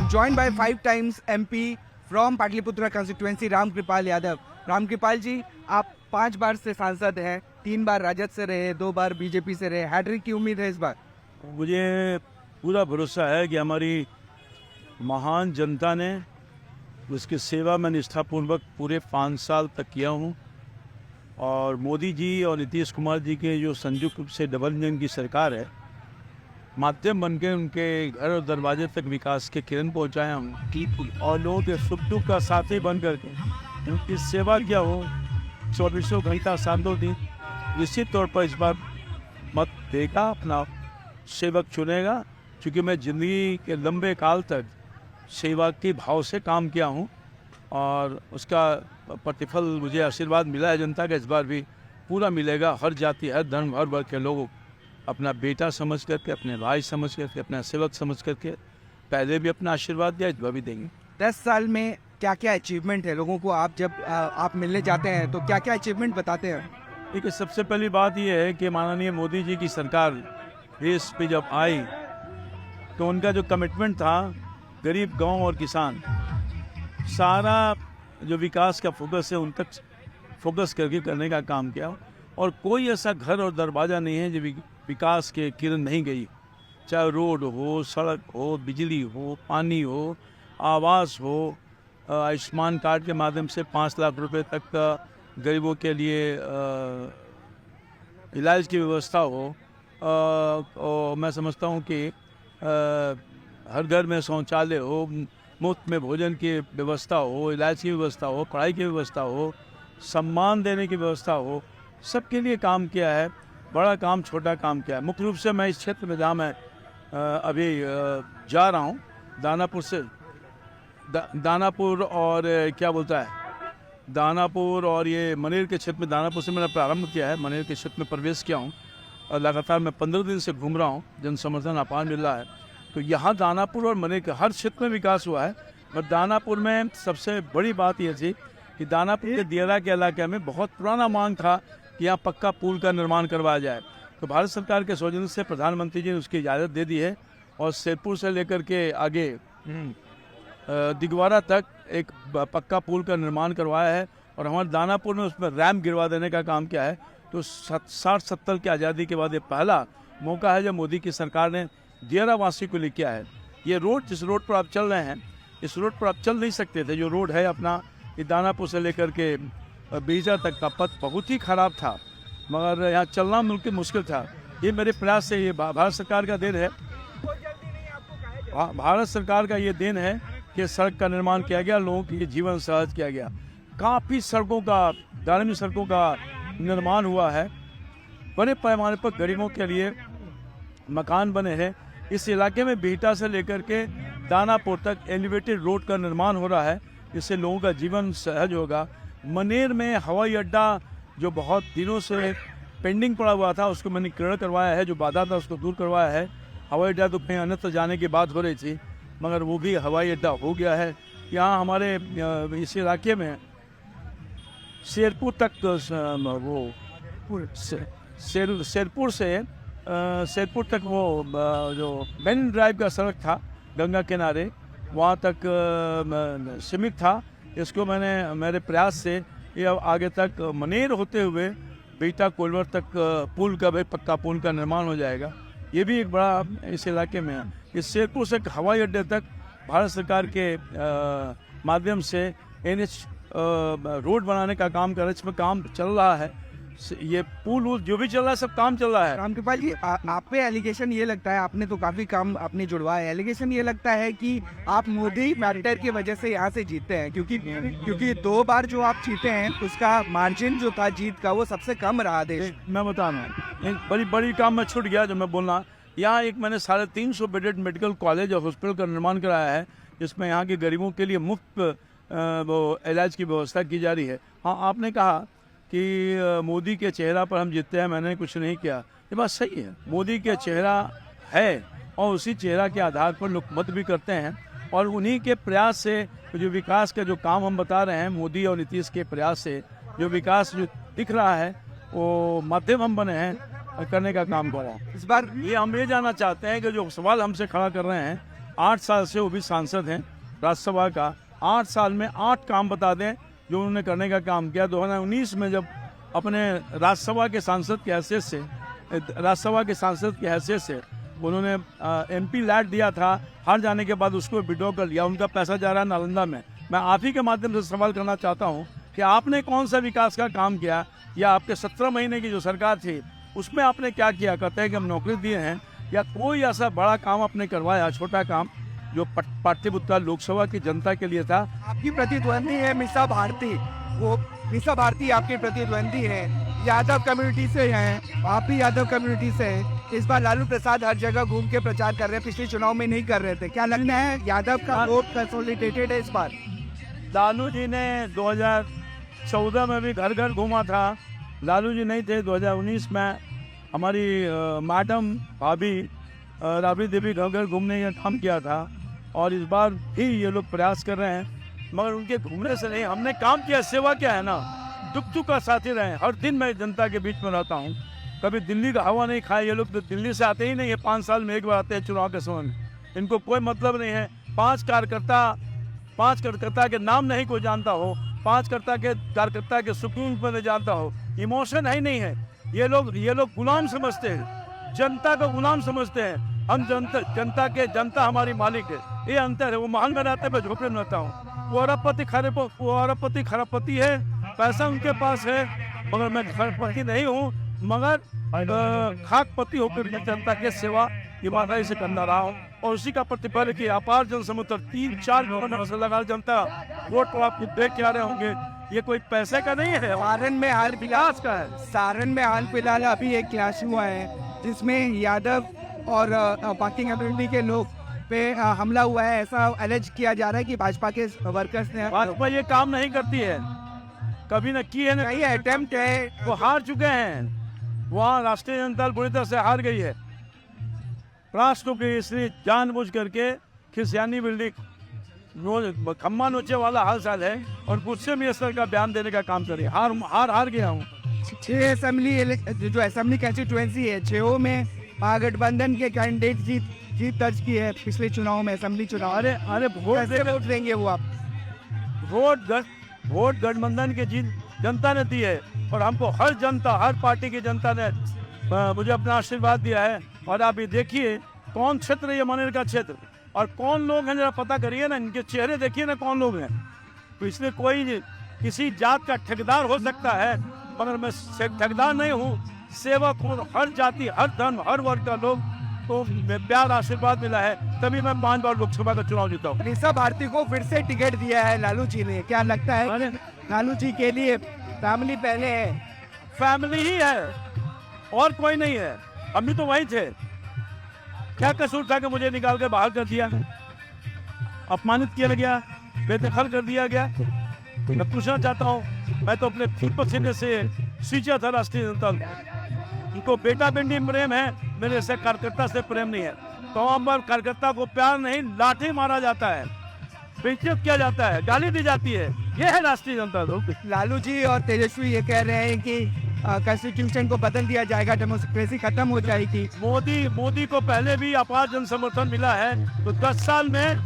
I'm joined by 5 times MP from Patliputra constituency Ram Kripal Yadav. Ram Kripal जी, आप 5 बार से सांसद हैं, 3 बार राजद से रहे, 2 बार बीजेपी से रहे। हैट्रिक की उम्मीद है इस बार? मुझे पूरा भरोसा है कि हमारी महान जनता ने उसकी सेवा में निष्ठापूर्वक पूरे 5 साल तक किया हूँ। और मोदी जी और नीतीश कुमार जी के जो संयुक्त रूप से डबल इंजन की सरकार है, माध्यम बन के उनके घर और दरवाजे तक विकास के किरण पहुँचाए हूँ और लोगों के सुख दुख का साथी बन करके उनकी सेवा किया हो 24 घंटा 7 दिन। निश्चित तौर पर इस बार मत देगा, अपना सेवक चुनेगा, क्योंकि मैं ज़िंदगी के लंबे काल तक सेवा के भाव से काम किया हूँ और उसका प्रतिफल मुझे आशीर्वाद मिला है जनता का। इस बार भी पूरा मिलेगा। हर जाति, हर धर्म, हर वर्ग के लोग अपना बेटा समझ करके, अपने भाई समझ करके, अपना सेवक समझ करके पहले भी अपना आशीर्वाद दिया, इस बार भी देंगे। 10 साल में क्या क्या अचीवमेंट है लोगों को? आप जब आप मिलने जाते हैं तो क्या क्या अचीवमेंट बताते हैं? देखिए, सबसे पहली बात यह है कि माननीय मोदी जी की सरकार देश पे जब आई तो उनका जो कमिटमेंट था गरीब, गांव और किसान, सारा जो विकास का फोकस है उन तक फोकस करके करने का काम किया। और कोई ऐसा घर और दरवाज़ा नहीं है जो विकास के किरण नहीं गई, चाहे रोड हो, सड़क हो, बिजली हो, पानी हो, आवास हो, आयुष्मान कार्ड के माध्यम से 5 लाख रुपए तक का गरीबों के लिए इलाज की व्यवस्था हो। और मैं समझता हूँ कि हर घर में शौचालय हो, मुफ्त में भोजन की व्यवस्था हो, इलाज की व्यवस्था हो, पढ़ाई की व्यवस्था हो, सम्मान देने की व्यवस्था हो, सबके लिए काम किया है। बड़ा काम, छोटा काम किया है। मुख्य रूप से मैं इस क्षेत्र में जहाँ मैं अभी जा रहा हूँ, दानापुर से दानापुर और क्या बोलता है दानापुर और ये मनेर के क्षेत्र में, दानापुर से मैंने प्रारंभ किया है, मनेर के क्षेत्र में प्रवेश किया हूँ और लगातार मैं 15 दिन से घूम रहा हूँ। जन समर्थन अपार मिल रहा है। तो यहाँ दानापुर और मनेर के हर क्षेत्र में विकास हुआ है। और दानापुर में सबसे बड़ी बात यह थी कि दानापुर के दियरा के इलाके में बहुत पुराना मांग था कि यहाँ पक्का पुल का निर्माण करवाया जाए। तो भारत सरकार के सौजन्य से प्रधानमंत्री जी ने उसकी इजाज़त दे दी है और शेरपुर से लेकर के आगे दिगवारा तक एक पक्का पुल का निर्माण करवाया है। और हमारे दानापुर में उसमें रैम्प गिरवा देने का काम किया है। तो 60-70 की आज़ादी के बाद ये पहला मौका है जब मोदी की सरकार ने दियरा वासी को लिए किया है। ये रोड, जिस रोड पर आप चल रहे हैं, इस रोड पर आप चल नहीं सकते थे। जो रोड है अपना, ये दानापुर से लेकर के बीजा तक का पथ बहुत ही ख़राब था, मगर यहाँ चलना बिल्कुल मुश्किल था। ये मेरे प्रयास से, ये भारत सरकार का देन है। भारत सरकार का ये देन है कि सड़क का निर्माण किया गया, लोगों के जीवन सहज किया गया। काफ़ी सड़कों का, धार्मिक सड़कों का निर्माण हुआ है। बड़े पैमाने पर गरीबों के लिए मकान बने हैं। इस इलाके में बिहटा से लेकर के दानापुर तक एलिवेटेड रोड का निर्माण हो रहा है, जिससे लोगों का जीवन सहज होगा। मनेर में हवाई अड्डा जो बहुत दिनों से पेंडिंग पड़ा हुआ था, उसको मैंने क्लियर करवाया है। जो बाधा था उसको दूर करवाया है। हवाई अड्डा तो कहीं अन्यत्र जाने की बात हो रही थी, मगर वो भी हवाई अड्डा हो गया है। यहाँ हमारे इस इलाके में शेरपुर तक शेरपुर तक वो जो मेन ड्राइव का सड़क था गंगा किनारे, वहाँ तक सीमित था। इसको मैंने मेरे प्रयास से ये आगे तक मनेर होते हुए बेटा कोलवर तक पुल का, पक्का पुल का निर्माण हो जाएगा। ये भी एक बड़ा इस इलाके में है। इस शेरपुर से हवाई अड्डे तक भारत सरकार के माध्यम से NH रोड बनाने का काम कर रहे हैं। इसमें काम चल रहा है। ये पुल जो भी चल रहा है, सब काम चल रहा है। राम कृपाल जी, आप पे एलिगेशन ये लगता है, आपने तो काफ़ी काम अपने जुड़वाया है, एलिगेशन ये लगता है कि आप मोदी फैक्टर की वजह से यहाँ से जीतते हैं, क्योंकि 2 बार जो आप जीते हैं उसका मार्जिन जो था जीत का वो सबसे कम रहा देश। मैं बता रहा हूँ, बड़ी काम में छूट गया जो मैं बोलना। यहाँ एक मैंने 350 बेडेड मेडिकल कॉलेज और हॉस्पिटल का निर्माण कराया है, जिसमें यहाँ के गरीबों के लिए मुफ्त वो इलाज की व्यवस्था की जा रही है। हाँ, आपने कहा कि मोदी के चेहरा पर हम जीतते हैं, मैंने कुछ नहीं किया। ये बात सही है, मोदी के चेहरा है और उसी चेहरा के आधार पर लोग मत भी करते हैं। और उन्हीं के प्रयास से जो विकास का जो काम हम बता रहे हैं, मोदी और नीतीश के प्रयास से जो विकास जो दिख रहा है, वो माध्यम हम बने हैं करने का काम कर रहा है। इस बार ये हम ये जानना चाहते हैं कि जो सवाल हमसे खड़ा कर रहे हैं 8 साल से वो भी सांसद हैं राज्यसभा का। 8 साल में 8 काम बता दें जो उन्होंने करने का काम किया। 2019 में जब अपने राज्यसभा के सांसद की हैसियत से उन्होंने MP लैट दिया था, हार जाने के बाद उसको विड्रॉ कर लिया। उनका पैसा जा रहा है नालंदा में। मैं आप ही के माध्यम से सवाल करना चाहता हूँ कि आपने कौन सा विकास का काम किया, या आपके 17 महीने की जो सरकार थी उसमें आपने क्या किया? कहते हैं कि हम नौकरी दिए हैं, या कोई ऐसा बड़ा काम आपने करवाया, छोटा काम जो पाटलिपुत्र लोकसभा की जनता के लिए था? आपकी प्रतिद्वंदी है मीसा भारती, वो मीसा भारती आपकी प्रतिद्वंदी है, यादव कम्युनिटी से हैं, आप भी यादव कम्युनिटी से हैं। इस बार लालू प्रसाद हर जगह घूम के प्रचार कर रहे हैं, पिछले चुनाव में नहीं कर रहे थे। क्या लगता है यादव का वोट कंसोलिडेटेड है इस बार? लालू जी ने 2014 में भी घर घर घूमा था। लालू जी नहीं थे। 2019 में हमारी मैडम भाभी राबड़ी देवी घर घर घूमने का काम किया था, और इस बार भी ये लोग प्रयास कर रहे हैं, मगर उनके घूमने से नहीं, हमने काम किया। सेवा क्या है ना, दुख का साथी रहे। हर दिन मैं जनता के बीच में रहता हूँ, कभी दिल्ली का हवा नहीं खाया। ये लोग तो दिल्ली से आते ही नहीं है, 5 साल में एक बार आते हैं चुनाव के समय में। इनको कोई मतलब नहीं है। 5 कार्यकर्ता के नाम नहीं कोई जानता हो, 5 कार्यकर्ता के सुकून पर नहीं जानता हो, इमोशन है नहीं है। ये लोग गुलाम समझते हैं, जनता को गुलाम समझते हैं। हम जनता हमारी मालिक है, ये अंतर है। वो महल में रहते, मैं झोपड़े में रहता हूँ। वो अरबपति खरबपति है, पैसा उनके पास है, मगर मैं खरबपति नहीं हूँ, मगर खाकपति होकर जनता के सेवा ईमानदारी से करना रहा हूँ, और उसी का प्रतिफल कि अपार जन समुद्र 3-4 करोड़ से लगा जनता वोट को आप देख के आ रहे होंगे। ये कोई पैसे का नहीं है, सारण में हाल विकास का है। सारण में हाल फिलहाल अभी एक क्लैश हुआ है जिसमें यादव और बाकी कम्युनिटी के लोग पे हमला हुआ है। ऐसा एलिज किया जा रहा है कि भाजपा के वर्कर्स ने। भाजपा ये काम नहीं करती है, कभी न की है, न नहीं अटेम्प्ट है। वो हार चुके हैं। वहाँ राष्ट्रीय जनता दल बुरी तरह से हार गई है। राष्ट्र के इसलिए जानबूझ करके खिसियानी बिल्डिंग खम्मा नोचे वाला हाल चाल है, और गुस्से में इस तरह का बयान देने का काम करिए। हार गया हूँ। 6 असेंबली जो असेंबली कंस्टिट्यूएंसी है, 6 में महागठबंधन के कैंडिडेट जीत दर्ज की है पिछले चुनाव में, असेंबली चुनाव। अरे वोट देंगे वो आप? वोट गठबंधन के जीत जनता ने दी है, और हमको हर पार्टी की जनता ने मुझे अपना आशीर्वाद दिया है। और आप ये देखिए कौन क्षेत्र है ये मनरेगा का क्षेत्र, और कौन लोग हैं जरा पता करिए ना, इनके चेहरे देखिए ना कौन लोग हैं। तो इसमें कोई किसी जात का ठेकेदार हो सकता है, मगर मैं ठेकेदार नहीं हूँ। सेवक हूँ, हर जाति, हर धर्म, हर वर्ग का लोग को प्यार आशीर्वाद मिला है, तभी मैं 5 बार लोकसभा का चुनाव जीता हूँ। मीसा भारती को फिर से टिकट दिया है लालू जी ने। क्या लगता है लालू जी के लिए फैमिली पहले है? फैमिली ही है और कोई नहीं है। हम भी तो वही थे। क्या कसूर था कि मुझे निकाल कर बाहर कर दिया, अपमानित किया गया, बेदखल कर दिया गया? मैं पूछना चाहता हूँ, मैं तो अपने खून पसीने से सींचा था राष्ट्रीय जनता दल। इनको बेटा बेटी प्रेम है, मेरे से कार्यकर्ता से प्रेम नहीं है। तो हम कार्यकर्ता को प्यार नहीं, लाठी मारा जाता है, बेइज्जत किया जाता है, गाली दी जाती है। ये है राष्ट्रीय जनता दल। लालू जी और तेजस्वी ये कह रहे हैं कि कॉन्स्टिट्यूशन को बदल दिया जाएगा, डेमोक्रेसी खत्म हो जाएगी। मोदी को पहले भी अपार जन समर्थन मिला है, तो 10 साल में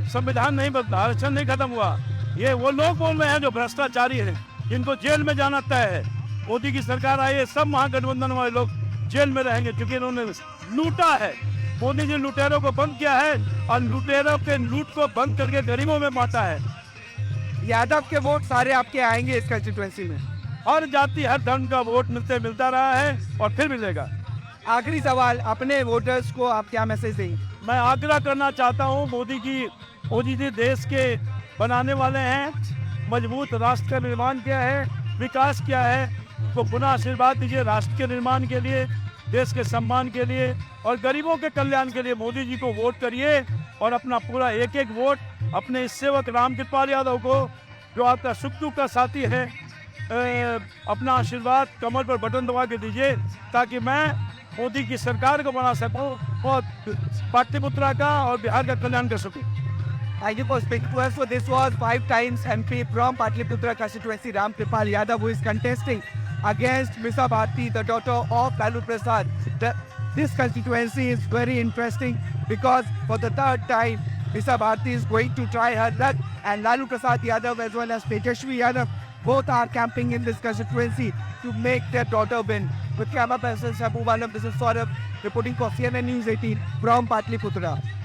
संविधान नहीं बदला, आरक्षण नहीं खत्म हुआ। ये वो लोग बोल रहे हैं जो भ्रष्टाचारी हैं, जिनको जेल में जाना तय है। मोदी की सरकार आई है, सब महागठबंधन वाले लोग जेल में रहेंगे, क्योंकि इन्होंने लूटा है। मोदी जी लुटेरों को बंद किया है, और लुटेरों के लूट को बंद करके गरीबों में बांटा है। यादव के वोट सारे आपके आएंगे इस कंस्टिट्यूएंसी में? हर जाति, हर धर्म का वोट मिलता रहा है, और फिर मिलेगा। आखिरी सवाल, अपने वोटर्स को आप क्या मैसेज देंगे? मैं आग्रह करना चाहता हूँ, मोदी जी देश के बनाने वाले हैं, मजबूत राष्ट्र का निर्माण किया है, विकास किया है, तो पुनः आशीर्वाद दीजिए राष्ट्र के निर्माण के लिए, देश के सम्मान के लिए, और गरीबों के कल्याण के लिए मोदी जी को वोट करिए। और अपना पूरा एक वोट अपने इस सेवक रामकृपाल यादव को, जो आपका सुख दुख का साथी है, अपना आशीर्वाद कमर पर बटन दबा के दीजिए, ताकि मैं मोदी की सरकार को बना सकूं और पाटलिपुत्रा का और बिहार का कल्याण कर सकूं। Thank you for speaking to us. So this was 5 times MP from Patliputra constituency, Ram Kripal Yadav, who is contesting against Misa Bharti, the daughter of Lalu Prasad. This constituency is very interesting. because for the third time, Mr. Bharti is going to try her luck, and Lalu Prasad Yadav as well as Tejashwi Yadav both are camping in this constituency to make their daughter win. With camera person Sabu Balam, this is Saurabh reporting for CNN News 18 from Patliputra.